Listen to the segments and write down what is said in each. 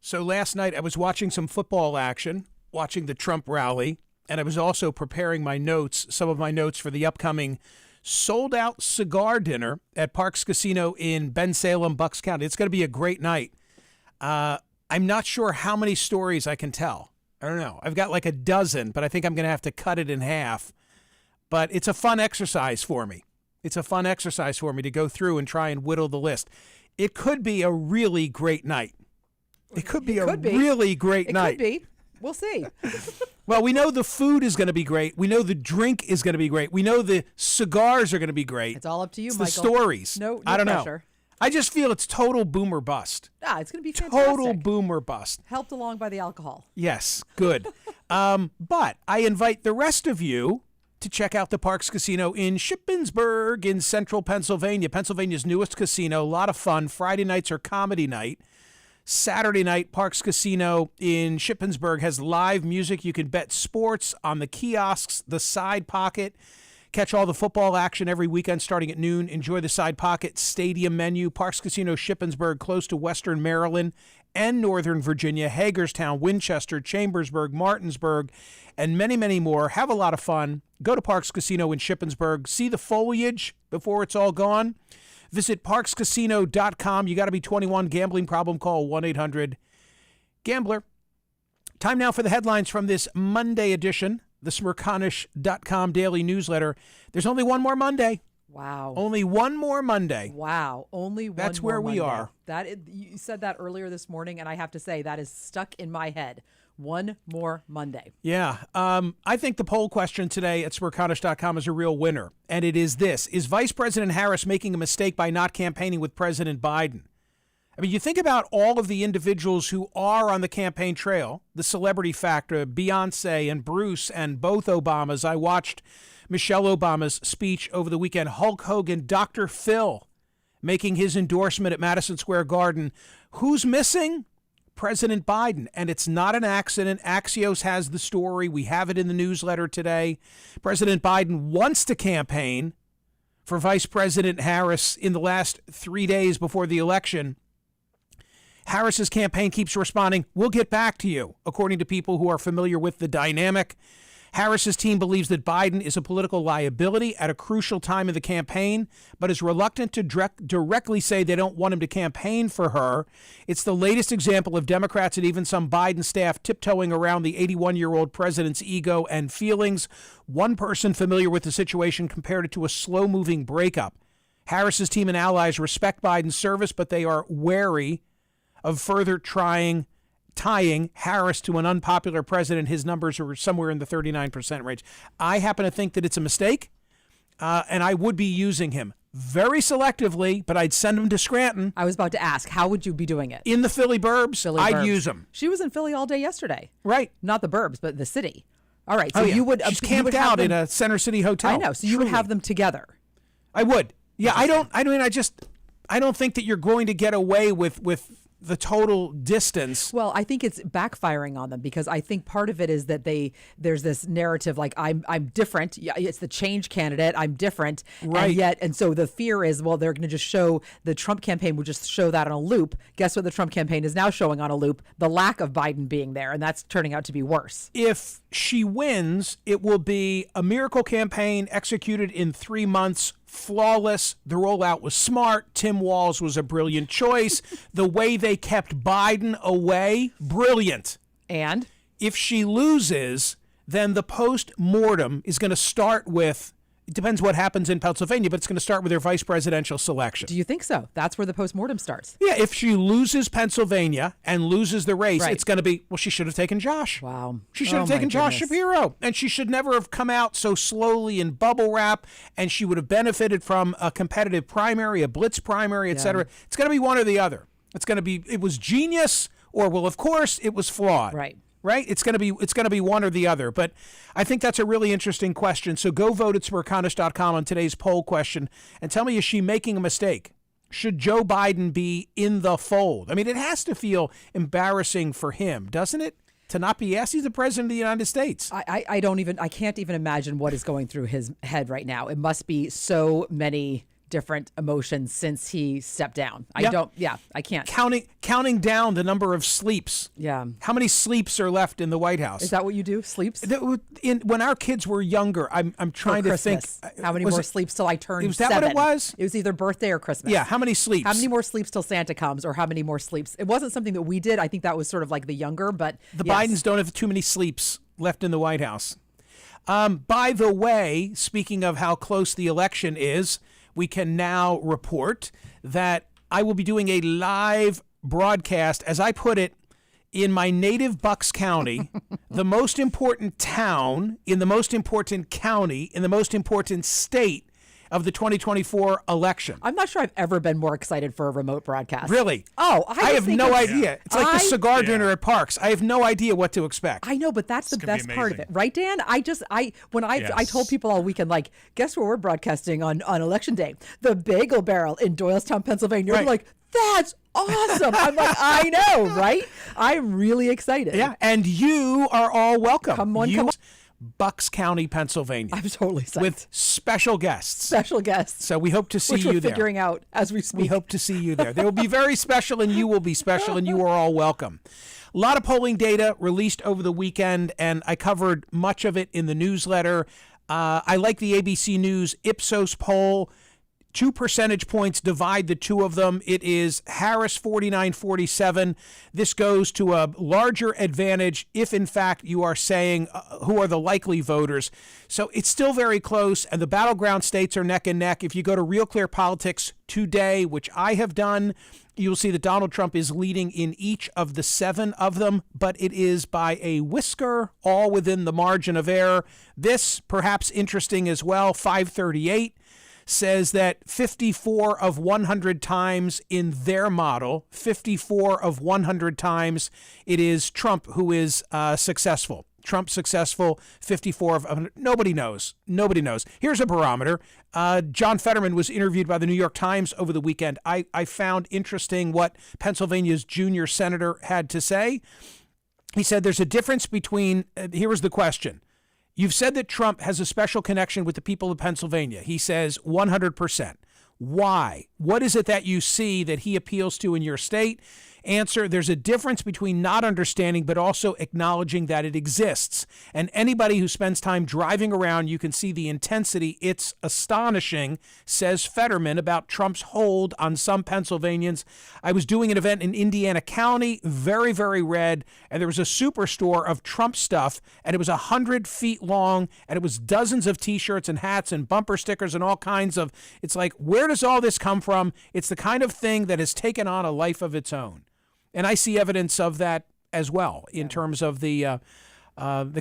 So last night I was watching some football action, watching the Trump rally, and I was also preparing my notes, some of my notes for the upcoming sold-out cigar dinner at Parks Casino in Bensalem, Bucks County. It's going to be a great night. I'm not sure how many stories I can tell. I don't know. I've got like a dozen, but I think I'm going to have to cut it in half. But it's a fun exercise for me. It's a fun exercise for me to go through and try and whittle the list. It could be a really great night. It could be really great night. It could be. We'll see. Well, we know the food is going to be great. We know the drink is going to be great. We know the cigars are going to be great. It's all up to you, it's Michael. The stories. No I don't pressure. know. I just feel it's total boom or bust. It's going to be fantastic. Total boom or bust. Helped along by the alcohol. Yes, good. But I invite the rest of you to check out the Parks Casino in Shippensburg in central Pennsylvania. Pennsylvania's newest casino. A lot of fun. Friday nights are comedy night. Saturday night, Parks Casino in Shippensburg has live music. You can bet sports on the kiosks, the side pocket. Catch all the football action every weekend starting at noon. Enjoy the side pocket stadium menu. Parks Casino Shippensburg, close to Western Maryland and Northern Virginia, Hagerstown, Winchester, Chambersburg, Martinsburg, and many, many more. Have a lot of fun. Go to Parks Casino in Shippensburg. See the foliage before it's all gone. Visit parkscasino.com. You got to be 21. Gambling problem, call 1-800-GAMBLER. Time now for the headlines from this Monday edition, the Smerconish.com daily newsletter. There's only one more Monday. Wow. Only one more Monday. Wow. Only one That's more where we Monday. are. You said that earlier this morning, and I have to say that is stuck in my head. One more Monday. Yeah. I think the poll question today at Smerconish.com is a real winner. And it is this. Is Vice President Harris making a mistake by not campaigning with President Biden? I mean, you think about all of the individuals who are on the campaign trail, the celebrity factor, Beyonce and Bruce and both Obamas. I watched Michelle Obama's speech over the weekend. Hulk Hogan, Dr. Phil making his endorsement at Madison Square Garden. Who's missing? President Biden. And it's not an accident. Axios has the story. We have it in the newsletter today. President Biden wants to campaign for Vice President Harris in the last 3 days before the election. Harris's campaign keeps responding, "We'll get back to you," according to people who are familiar with the dynamic. Harris's team believes that Biden is a political liability at a crucial time in the campaign, but is reluctant to directly say they don't want him to campaign for her. It's the latest example of Democrats and even some Biden staff tiptoeing around the 81-year-old president's ego and feelings. One person familiar with the situation compared it to a slow-moving breakup. Harris's team and allies respect Biden's service, but they are wary of further tying Harris to an unpopular president. His numbers are somewhere in the 39% range. I happen to think that it's a mistake, and I would be using him very selectively, but I'd send him to Scranton. I was about to ask, how would you be doing it? In the Philly burbs, I'd use him. She was in Philly all day yesterday. Right. Not the burbs, but the city. All right. So you would She's camped out in a Center City hotel. I know. So you would have them together. I would. Yeah, I don't think that you're going to get away with the total distance. Well, I think it's backfiring on them because I think part of it is that there's this narrative like I'm different. Yeah, it's the change candidate. I'm different. Right. And so the fear is, well, they're going to just show the Trump campaign would just show that on a loop. Guess what the Trump campaign is now showing on a loop? The lack of Biden being there. And that's turning out to be worse. If she wins, it will be a miracle campaign executed in 3 months. Flawless. The rollout was smart. Tim Walz was a brilliant choice. The way they kept Biden away, brilliant. And if she loses, then the post-mortem is going to start with, it depends what happens in Pennsylvania, but it's going to start with their vice presidential selection. Do you think so? That's where the post-mortem starts. Yeah, if she loses Pennsylvania and loses the race, Right. It's going to be, well, she should have taken Josh. Wow. She should have taken Josh Shapiro. And she should never have come out so slowly in bubble wrap, and she would have benefited from a competitive primary, a blitz primary, et cetera. It's going to be one or the other. It's going to be, it was genius, or, well, of course, it was flawed. Right? It's going to be one or the other. But I think that's a really interesting question. So go vote at Smerconish.com on today's poll question and tell me, is she making a mistake? Should Joe Biden be in the fold? I mean, it has to feel embarrassing for him, doesn't it? To not be asked. He's the president of the United States. I can't even imagine what is going through his head right now. It must be so many different emotions since he stepped down. I can't. Counting down the number of sleeps. Yeah. How many sleeps are left in the White House? Is that what you do? Sleeps? When our kids were younger, I'm trying to think. How many more sleeps till I turn 7? Was that what it was? It was either birthday or Christmas. Yeah. How many sleeps? How many more sleeps till Santa comes, or how many more sleeps? It wasn't something that we did. I think that was sort of like the younger, but the Bidens don't have too many sleeps left in the White House. By the way, speaking of how close the election is, we can now report that I will be doing a live broadcast, as I put it, in my native Bucks County, the most important town in the most important county in the most important state of the 2024 election. I'm not sure I've ever been more excited for a remote broadcast. Really? Oh, I have no idea. It's like the cigar dinner at Parks. I have no idea what to expect. I know, but that's the best part of it, right, Dan? I told people all weekend, like, guess where we're broadcasting on Election Day? The Bagel Barrel in Doylestown, Pennsylvania. Right. I'm like, that's awesome. I'm like, I know, right? I'm really excited. Yeah, and you are all welcome. Come on. Bucks County, Pennsylvania. I'm totally psyched. With special guests. Special guests. So we hope to see which you we're there. Figuring out as we speak. We hope to see you there. They will be very special, and you will be special, and you are all welcome. A lot of polling data released over the weekend, and I covered much of it in the newsletter. I like the ABC News Ipsos poll. 2 percentage points divide the two of them. It is Harris 49-47. This goes to a larger advantage if, in fact, you are saying who are the likely voters. So it's still very close, and the battleground states are neck and neck. If you go to Real Clear Politics today, which I have done, you'll see that Donald Trump is leading in each of the 7 of them, but it is by a whisker, all within the margin of error. This, perhaps interesting as well, 538. Says that 54 of 100 times in their model, 54 of 100 times, it is Trump who is successful. Trump successful, 54 of 100. Nobody knows. Nobody knows. Here's a barometer. John Fetterman was interviewed by the New York Times over the weekend. I found interesting what Pennsylvania's junior senator had to say. He said there's a difference between, here was the question. You've said that Trump has a special connection with the people of Pennsylvania. He says 100%. Why? What is it that you see that he appeals to in your state? Answer, there's a difference between not understanding but also acknowledging that it exists. And anybody who spends time driving around, you can see the intensity. It's astonishing, says Fetterman, about Trump's hold on some Pennsylvanians. I was doing an event in Indiana County, very, very red, and there was a superstore of Trump stuff, and it was 100 feet long, and it was dozens of T-shirts and hats and bumper stickers and all kinds of, it's like, where does all this come from? It's the kind of thing that has taken on a life of its own. And I see evidence of that as well in terms of the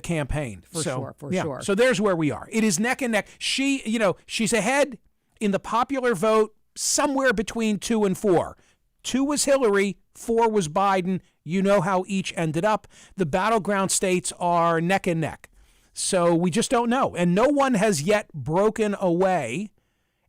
campaign. For sure. So there's where we are. It is neck and neck. She's ahead in the popular vote somewhere between 2 and 4. 2 was Hillary, 4 was Biden. You know how each ended up. The battleground states are neck and neck. So we just don't know. And no one has yet broken away.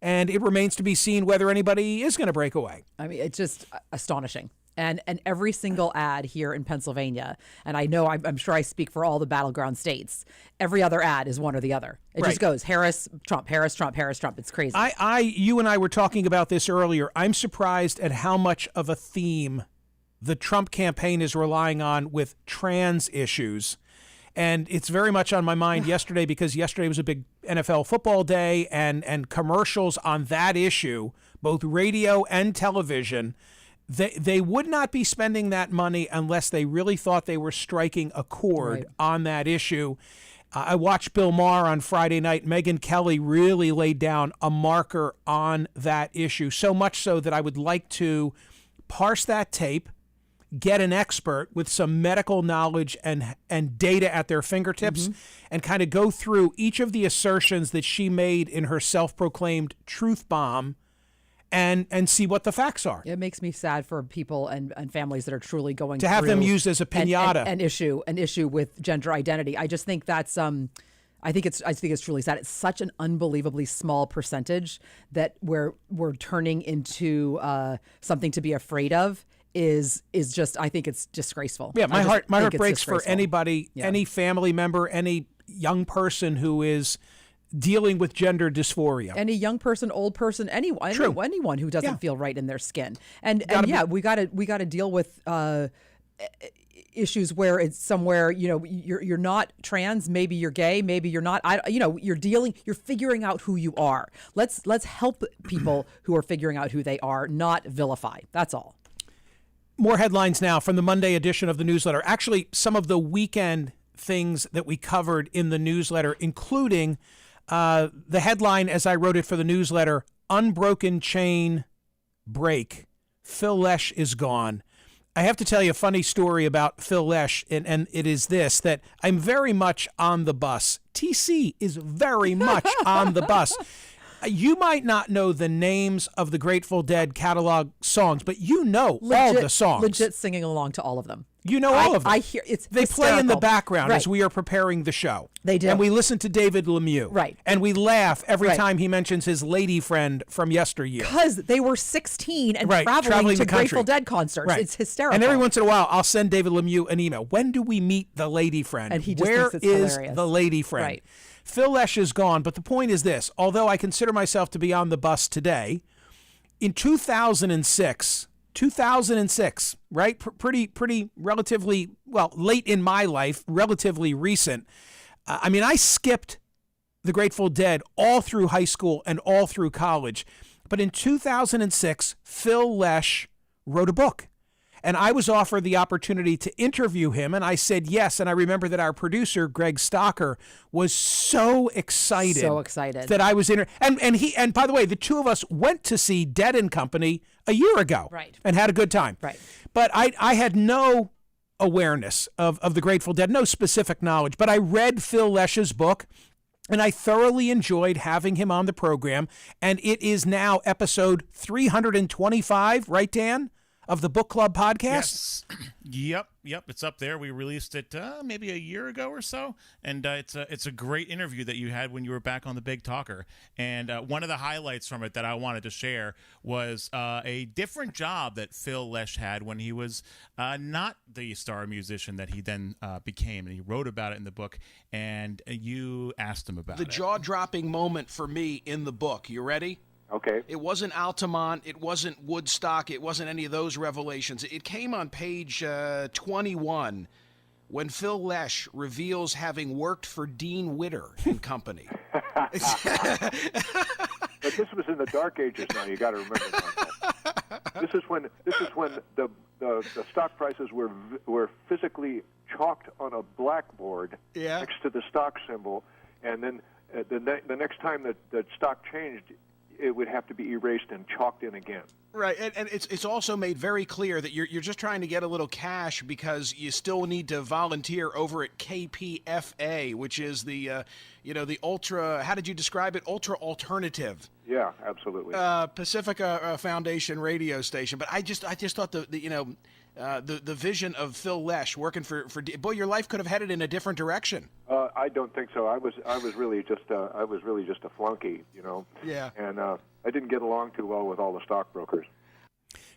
And it remains to be seen whether anybody is going to break away. I mean, it's just astonishing. And every single ad here in Pennsylvania, and I know I'm sure I speak for all the battleground states, every other ad is one or the other. It just goes Harris, Trump, Harris, Trump, Harris, Trump. It's crazy. You and I were talking about this earlier. I'm surprised at how much of a theme the Trump campaign is relying on with trans issues. And it's very much on my mind yesterday because yesterday was a big NFL football day and commercials on that issue, both radio and television. They would not be spending that money unless they really thought they were striking a chord on that issue. I watched Bill Maher on Friday night. Megyn Kelly really laid down a marker on that issue, so much so that I would like to parse that tape, get an expert with some medical knowledge and data at their fingertips, and kind of go through each of the assertions that she made in her self-proclaimed truth bomb and see what the facts are. It makes me sad for people and families that are truly going to have them used as a piñata. An issue with gender identity. I just think that's I think it's truly sad. It's such an unbelievably small percentage that we're turning into something to be afraid of. Is just, I think it's disgraceful. Yeah, my heart breaks for anybody, any family member, any young person who is dealing with gender dysphoria. Any young person, old person, anyone who doesn't feel right in their skin. And we got to deal with issues where it's somewhere, you're not trans, maybe you're gay, maybe you're not. You're figuring out who you are. Let's help people who are figuring out who they are, not vilify. That's all. More headlines now from the Monday edition of the newsletter. Actually, some of the weekend things that we covered in the newsletter, including the headline, as I wrote it for the newsletter, Unbroken Chain Break. Phil Lesh is gone. I have to tell you a funny story about Phil Lesh, and it is this, that I'm very much on the bus. TC is very much on the bus. You might not know the names of the Grateful Dead catalog songs, but you know all the songs. Legit singing along to all of them. You know all of them. I hear it's They hysterical. play in the background Right. as we are preparing the show. They do. And we listen to David Lemieux. Right. And we laugh every Right. time he mentions his lady friend from yesteryear. Because they were 16 and Right, traveling to the country. Grateful Dead concerts. Right. It's hysterical. And every once in a while, I'll send David Lemieux an email. When do we meet the lady friend? And he just Where thinks it's is hilarious. the lady friend? Right. Phil Lesh is gone, but the point is this. Although I consider myself to be on the bus today, in 2006, right? Pretty relatively, well, late in my life, relatively recent. I skipped the Grateful Dead all through high school and all through college. But in 2006, Phil Lesh wrote a book. And I was offered the opportunity to interview him, and I said yes. And I remember that our producer, Greg Stocker, was so excited. That I was and by the way, the two of us went to see Dead and Company a year ago. Right. And had a good time. Right. But I had no awareness of the Grateful Dead, no specific knowledge. But I read Phil Lesh's book, and I thoroughly enjoyed having him on the program. And it is now episode 325, right, Dan? Of the Book Club podcast? Yes. Yep. It's up there. We released it maybe a year ago or so, and it's a great interview that you had when you were back on the Big Talker. And one of the highlights from it that I wanted to share was a different job that Phil Lesh had when he was not the star musician that he then became, and he wrote about it in the book, and you asked him about it. The jaw-dropping moment for me in the book. You ready? Okay. It wasn't Altamont. It wasn't Woodstock. It wasn't any of those revelations. It came on page 21 when Phil Lesh reveals having worked for Dean Witter and Company. But this was in the dark ages now. You got to remember that. This is when the stock prices were physically chalked on a blackboard next to the stock symbol, and then the next time that stock changed, it would have to be erased and chalked in again. Right, and it's also made very clear that you're just trying to get a little cash because you still need to volunteer over at KPFA, which is the the ultra. How did you describe it? Ultra alternative. Yeah, absolutely. Pacifica Foundation radio station. But I just thought the vision of Phil Lesh working for boy, your life could have headed in a different direction. I don't think so. I was really just a flunky, Yeah. And I didn't get along too well with all the stockbrokers.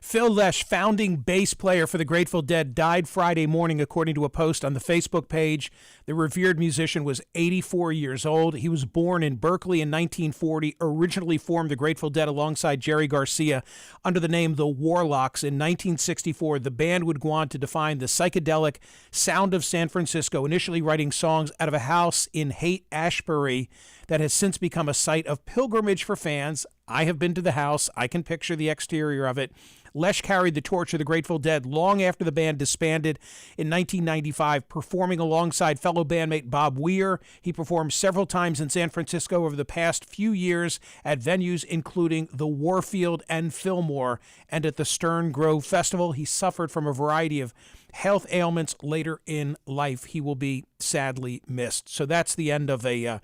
Phil Lesh, founding bass player for the Grateful Dead, died Friday morning, according to a post on the Facebook page. The revered musician was 84 years old. He was born in Berkeley in 1940, originally formed the Grateful Dead alongside Jerry Garcia under the name The Warlocks. In 1964, the band would go on to define the psychedelic sound of San Francisco, initially writing songs out of a house in Haight-Ashbury that has since become a site of pilgrimage for fans. I have been to the house. I can picture the exterior of it. Lesh carried the torch of the Grateful Dead long after the band disbanded in 1995, performing alongside fellow bandmate Bob Weir. He performed several times in San Francisco over the past few years at venues including the Warfield and Fillmore, and at the Stern Grove Festival. He suffered from a variety of health ailments later in life. He will be sadly missed. So that's the end of a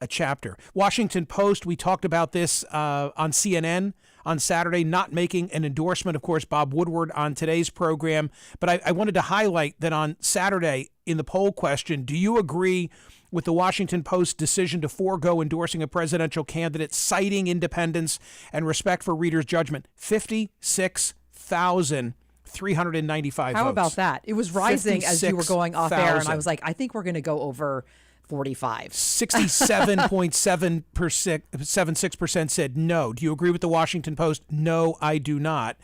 chapter. Washington Post, we talked about this on CNN on Saturday, not making an endorsement. Of course, Bob Woodward on today's program. But I wanted to highlight that on Saturday in the poll question, do you agree with the Washington Post decision to forego endorsing a presidential candidate, citing independence and respect for readers' judgment? 56,395 votes. How about that? It was rising as you were going off air, and I was like, I think we're going to go over 45. 67.76% said no. Do you agree with the Washington Post? No, I do not.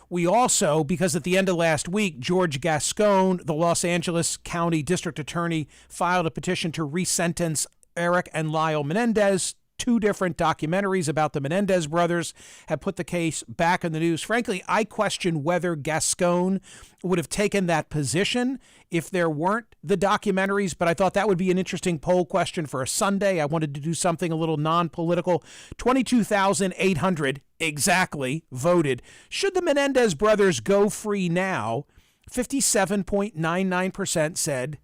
We also, because at the end of last week, George Gascon, the Los Angeles County District Attorney, filed a petition to resentence Eric and Lyle Menendez. Two different documentaries about the Menendez brothers have put the case back in the news. Frankly, I question whether Gascon would have taken that position if there weren't the documentaries, but I thought that would be an interesting poll question for a Sunday. I wanted to do something a little non-political. 22,800 exactly voted. Should the Menendez brothers go free now? 57.99% said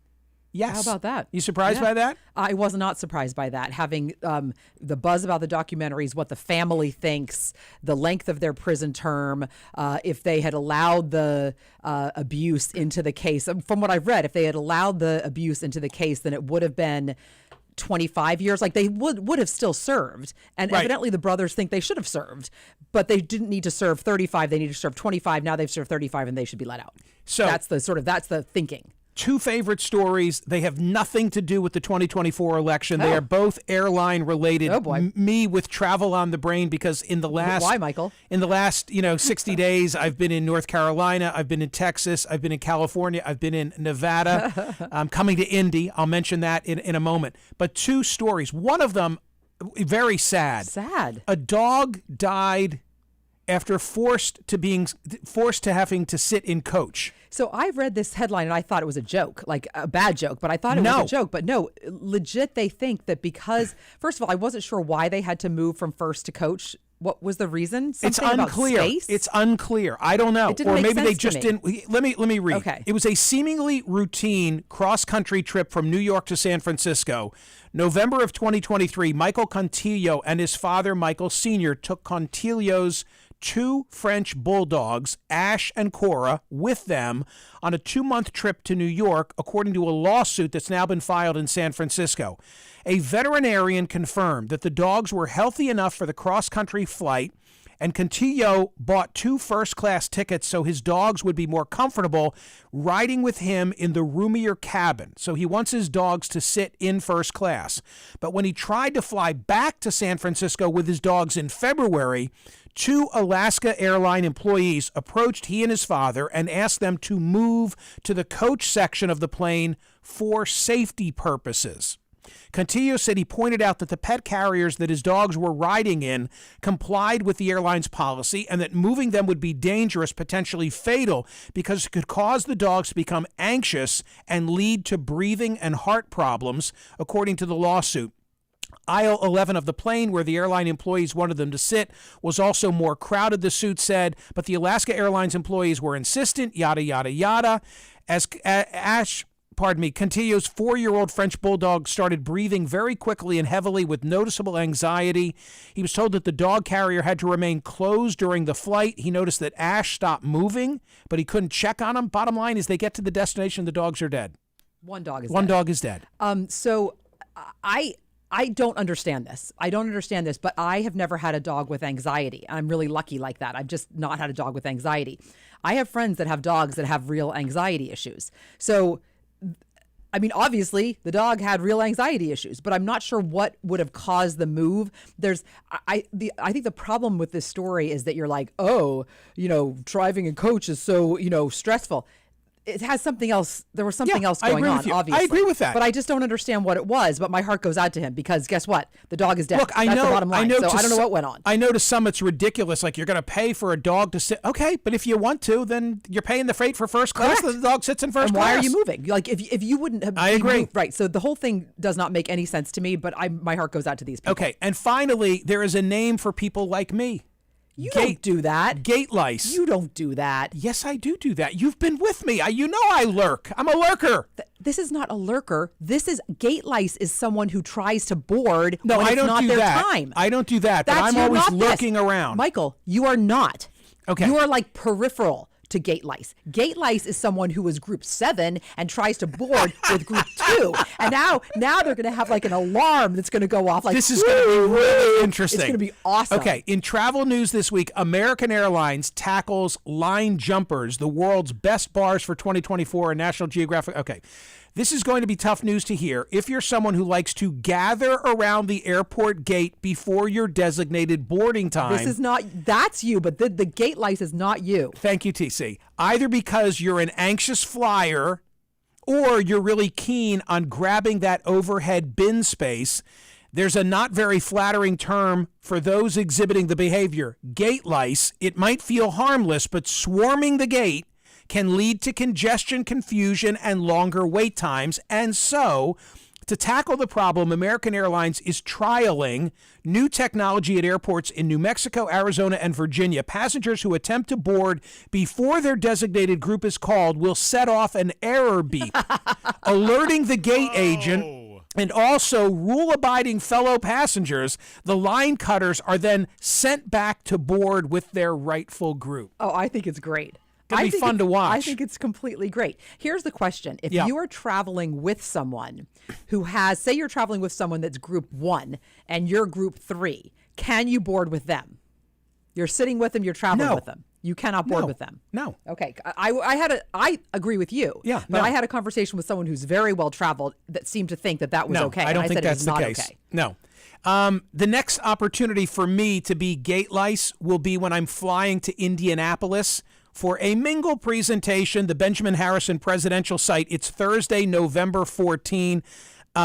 yes. How about that? You surprised by that? I was not surprised by that. Having the buzz about the documentaries, what the family thinks, the length of their prison term, if they had allowed the abuse into the case. From what I've read, if they had allowed the abuse into the case, then it would have been 25 years. Like they would have still served. And evidently the brothers think they should have served, but they didn't need to serve 35. They needed to serve 25. Now they've served 35 and they should be let out. So that's the thinking. Two favorite stories. They have nothing to do with the 2024 election. They are both airline related. Oh boy. Me with travel on the brain because in the last Why, Michael? In the last 60 days, I've been in North Carolina, I've been in Texas, I've been in California, I've been in Nevada. I'm coming to Indy. I'll mention that in a moment. But two stories. One of them very sad. Sad. A dog died after forced to having to sit in coach. So I read this headline and I thought it was a joke, like a bad joke, but I thought it was a joke. But no, legit, they think that because, first of all, I wasn't sure why they had to move from first to coach. What was the reason? Something it's unclear. About space? It's unclear. I don't know. Or maybe they just didn't. Let me read. Okay. It was a seemingly routine cross-country trip from New York to San Francisco. November of 2023, Michael Contillo and his father, Michael Sr., took Contillo's two French bulldogs, Ash and Cora, with them on a 2-month trip to New York, according to a lawsuit that's now been filed in San Francisco. A veterinarian confirmed that the dogs were healthy enough for the cross-country flight, and Contillo bought 2 first-class tickets so his dogs would be more comfortable riding with him in the roomier cabin. So he wants his dogs to sit in first class. But when he tried to fly back to San Francisco with his dogs in February, 2 Alaska Airline employees approached he and his father and asked them to move to the coach section of the plane for safety purposes. Contillo said he pointed out that the pet carriers that his dogs were riding in complied with the airline's policy and that moving them would be dangerous, potentially fatal, because it could cause the dogs to become anxious and lead to breathing and heart problems, according to the lawsuit. Aisle 11 of the plane, where the airline employees wanted them to sit, was also more crowded, the suit said, but the Alaska Airlines employees were insistent, yada, yada, yada. As Contillo's 4-year-old French bulldog started breathing very quickly and heavily with noticeable anxiety. He was told that the dog carrier had to remain closed during the flight. He noticed that Ash stopped moving, but he couldn't check on him. Bottom line is they get to the destination, the dogs are dead. One dog is dead. One dog is dead. So I don't understand this. But I have never had a dog with anxiety. I'm really lucky like that. I've just not had a dog with anxiety. I have friends that have dogs that have real anxiety issues. So, I mean, obviously the dog had real anxiety issues, but I'm not sure what would have caused the move. I think the problem with this story is that you're like, driving a coach is so, stressful. It has something else. There was something else going on, obviously. I agree with that. But I just don't understand what it was. But my heart goes out to him because guess what? The dog is dead. Look, That's the bottom line. So I don't know what went on. I know to some it's ridiculous. Like you're going to pay for a dog to sit. Okay, but if you want to, then you're paying the freight for first class. The dog sits in first class. Why are you moving? Like if you wouldn't have. I agree. Moved, right. So the whole thing does not make any sense to me. But my heart goes out to these people. Okay, and finally, there is a name for people like me. You don't do that. Gate lice. You don't do that. Yes, I do that. You've been with me. I lurk. I'm a lurker. This is not a lurker. Gate lice is someone who tries to board when it's I don't not do their that. time. I don't do that, but I'm always lurking around. Michael, you are not. Okay. You are like peripheral to gate lice. Gate lice is someone who is group 7 and tries to board with group 2. And now they're going to have like an alarm that's going to go off. Like this is going to be really interesting. It's going to be awesome. Okay, in travel news this week, American Airlines tackles line jumpers, the world's best bars for 2024 in National Geographic. Okay. This is going to be tough news to hear if you're someone who likes to gather around the airport gate before your designated boarding time. This is not, that's you, but the gate lice is not you. Thank you, TC. Either because you're an anxious flyer or you're really keen on grabbing that overhead bin space. There's a not very flattering term for those exhibiting the behavior, gate lice. It might feel harmless, but swarming the gate can lead to congestion, confusion, and longer wait times. And so, to tackle the problem, American Airlines is trialing new technology at airports in New Mexico, Arizona, and Virginia. Passengers who attempt to board before their designated group is called will set off an error beep, alerting the gate agent. And also, rule-abiding fellow passengers, the line cutters, are then sent back to board with their rightful group. Oh, I think it's great. It'll be fun to watch. I think it's completely great. Here's the question. If you are traveling with someone who has, say you're traveling with someone that's group 1 and you're group 3, can you board with them? You're sitting with them, you're traveling with them. You cannot board with them. No. Okay. I agree with you. Yeah. But I had a conversation with someone who's very well traveled that seemed to think that was okay. I don't and think I said that's it the was not case. okay. No. The next opportunity for me to be gate lice will be when I'm flying to Indianapolis for a Mingle presentation, the Benjamin Harrison presidential site. It's Thursday, November 14.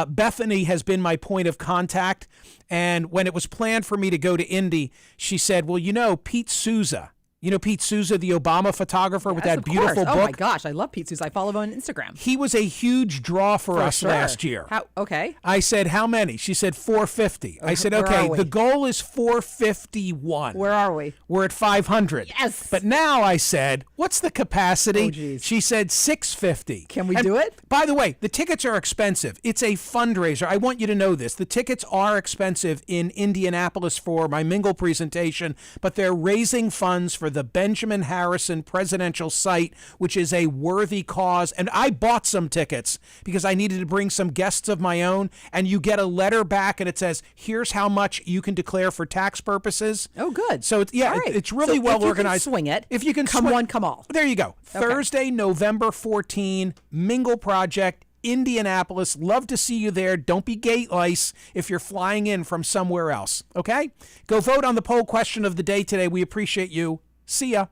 Bethany has been my point of contact. And when it was planned for me to go to Indy, she said, well, you know, Pete Souza. You know Pete Souza, the Obama photographer with that beautiful book? Oh, my gosh. I love Pete Souza. I follow him on Instagram. He was a huge draw for us last year. Okay. I said, how many? She said 450. I said, okay, the goal is 451. Where are we? We're at 500. Yes. But now I said, what's the capacity? Oh, geez. She said 650. Can we do it? By the way, the tickets are expensive. It's a fundraiser. I want you to know this. The tickets are expensive in Indianapolis for my Mingle presentation, but they're raising funds for the Benjamin Harrison presidential site, which is a worthy cause. And I bought some tickets because I needed to bring some guests of my own. And you get a letter back and it says, here's how much you can declare for tax purposes. Oh, good. So it's, yeah, right. it's really well organized. Swing it. If you can come one, come all. There you go. Okay. Thursday, November 14, Mingle Project, Indianapolis. Love to see you there. Don't be gate lice if you're flying in from somewhere else. Okay? Go vote on the poll question of the day today. We appreciate you. See ya.